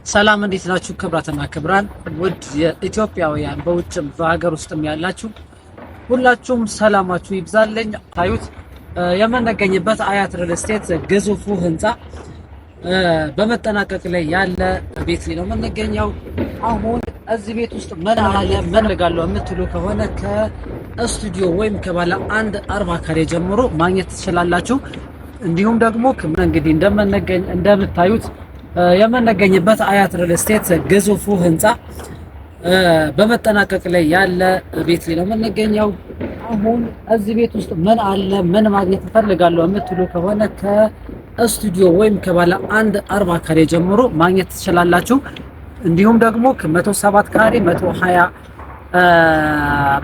ሰላም እንዴት ናችሁ? ክብራትና ክብራን ውድ የኢትዮጵያውያን በውጭም በሀገር ውስጥም ያላችሁ ሁላችሁም ሰላማችሁ ይብዛልኝ። ታዩት የምንገኝበት አያት ሪል ስቴት ግዙፉ ህንፃ በመጠናቀቅ ላይ ያለ ቤት ነው የምንገኘው። አሁን እዚህ ቤት ውስጥ ምን አለ ምን ልጋለው የምትሉ ከሆነ ከስቱዲዮ ወይም ከባለ 140 ካሬ ጀምሮ ማግኘት ትችላላችሁ። እንዲሁም ደግሞ እንግዲህ እንደምታዩት የምንገኝበት አያት ሪል ስቴት ግዙፉ ህንፃ በመጠናቀቅ ላይ ያለ ቤት ነው የምንገኘው። አሁን እዚህ ቤት ውስጥ ምን አለ ምን ማግኘት እፈልጋለሁ የምትሉ ከሆነ ከስቱዲዮ ወይም ከባለ 140 ካሬ ጀምሮ ማግኘት ትችላላችሁ። እንዲሁም ደግሞ ከ107 ካሬ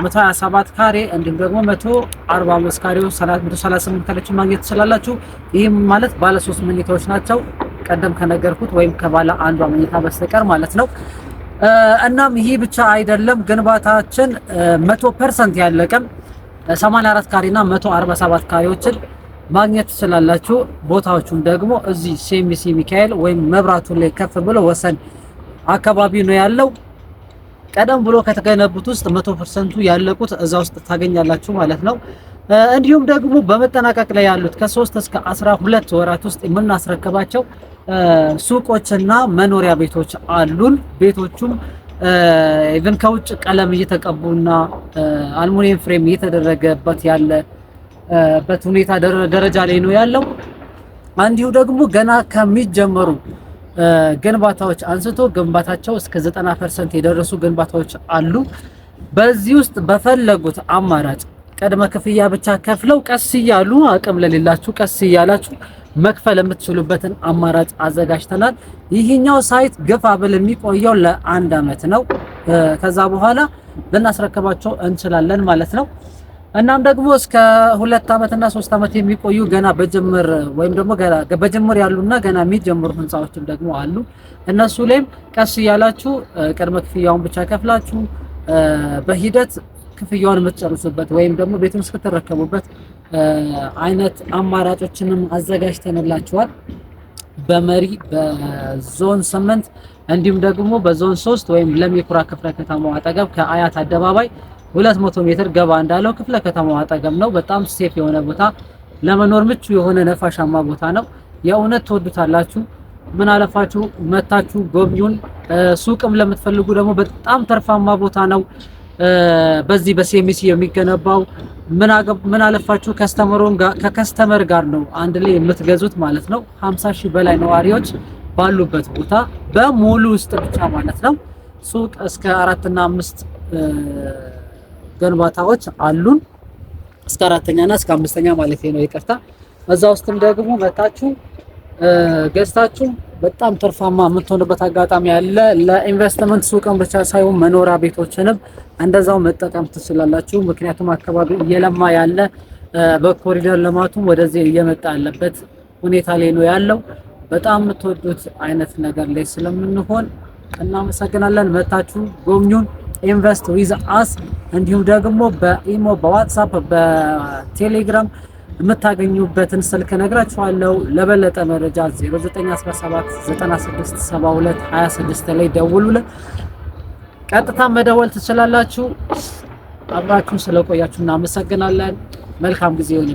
127 ካሬ እንዲሁም ደግሞ 145 ካሬ 138 ካሬዎችን ማግኘት ትችላላችሁ። ይህም ማለት ባለ 3 መኝታዎች ናቸው ቀደም ከነገርኩት ወይም ከባለ አንዷ መኝታ በስተቀር ማለት ነው። እናም ይህ ብቻ አይደለም፣ ግንባታችን 100% ያለቀም 84 ካሬና 147 ካሬዎችን ማግኘት ትችላላችሁ። ቦታዎቹን ደግሞ እዚህ ሴሚሲ ሚካኤል ወይም መብራቱ ላይ ከፍ ብሎ ወሰን አካባቢ ነው ያለው። ቀደም ብሎ ከተገነቡት ውስጥ 100% ያለቁት እዛ ውስጥ ታገኛላችሁ ማለት ነው። እንዲሁም ደግሞ በመጠናቀቅ ላይ ያሉት ከ3 እስከ 12 ወራት ውስጥ የምናስረክባቸው ሱቆችና መኖሪያ ቤቶች አሉን። ቤቶቹም ኢቭን ከውጭ ቀለም እየተቀቡና አልሙኒየም ፍሬም እየተደረገበት ያለበት ሁኔታ ደረጃ ላይ ነው ያለው። እንዲሁ ደግሞ ገና ከሚጀመሩ ግንባታዎች አንስቶ ግንባታቸው እስከ 90% የደረሱ ግንባታዎች አሉ። በዚህ ውስጥ በፈለጉት አማራጭ ቅድመ ክፍያ ብቻ ከፍለው ቀስ እያሉ አቅም ለሌላችሁ ቀስ እያላችሁ መክፈል የምትችሉበትን አማራጭ አዘጋጅተናል። ይህኛው ሳይት ግፋ ብል የሚቆየው ለ1 አመት ነው። ከዛ በኋላ ልናስረክባቸው እንችላለን ማለት ነው። እናም ደግሞ እስከ 2 አመትና 3 አመት የሚቆዩ ገና በጅምር ወይም ደግሞ በጅምር ያሉና ገና የሚጀምሩ ህንፃዎችም ደግሞ አሉ። እነሱ ላይም ቀስ እያላችሁ ቅድመ ክፍያውን ብቻ ከፍላችሁ በሂደት ክፍያውን የምትጨርሱበት ወይም ደግሞ ቤቱን እስክትረከቡበት አይነት አማራጮችንም አዘጋጅተንላችኋል። በመሪ በዞን 8 እንዲሁም ደግሞ በዞን 3 ወይም ለሚኩራ ክፍለ ከተማው አጠገብ ከአያት አደባባይ 200 ሜትር ገባ እንዳለው ክፍለ ከተማው አጠገብ ነው። በጣም ሴፍ የሆነ ቦታ፣ ለመኖር ምቹ የሆነ ነፋሻማ ቦታ ነው። የእውነት ትወዱታላችሁ። ምን አለፋችሁ መታችሁ ጎብኙን። ሱቅም ለምትፈልጉ ደግሞ በጣም ተርፋማ ቦታ ነው። በዚህ በሴሚሲ የሚገነባው ምን አለፋችሁ ከከስተመር ጋር ነው አንድ ላይ የምትገዙት ማለት ነው። 50 ሺህ በላይ ነዋሪዎች ባሉበት ቦታ በሙሉ ውስጥ ብቻ ማለት ነው። ሱቅ እስከ 4 እና 5 ግንባታዎች አሉን። እስከ 4ኛና እስከ 5ኛ ማለት ነው፣ ይቅርታ። እዛ ውስጥም ደግሞ መታችሁ ገዝታችሁ በጣም ትርፋማ የምትሆንበት አጋጣሚ አለ። ለኢንቨስትመንት ሱቅም ብቻ ሳይሆን መኖሪያ ቤቶችንም እንደዛው መጠቀም ትችላላችሁ። ምክንያቱም አካባቢ እየለማ ያለ በኮሪደር ልማቱም ወደዚህ እየመጣ ያለበት ሁኔታ ላይ ነው ያለው። በጣም የምትወዱት አይነት ነገር ላይ ስለምንሆን እናመሰግናለን። መታችሁ ጎብኙን። ኢንቨስት ዊዝ አስ። እንዲሁም ደግሞ በኢሞ በዋትስአፕ በቴሌግራም የምታገኙበትን ስልክ ነግራችኋለሁ። ለበለጠ መረጃ 0917 96 72 26 ላይ ደውሉልን። ቀጥታ መደወል ትችላላችሁ። አብራችሁን ስለቆያችሁ እናመሰግናለን። መልካም ጊዜ ይሁን።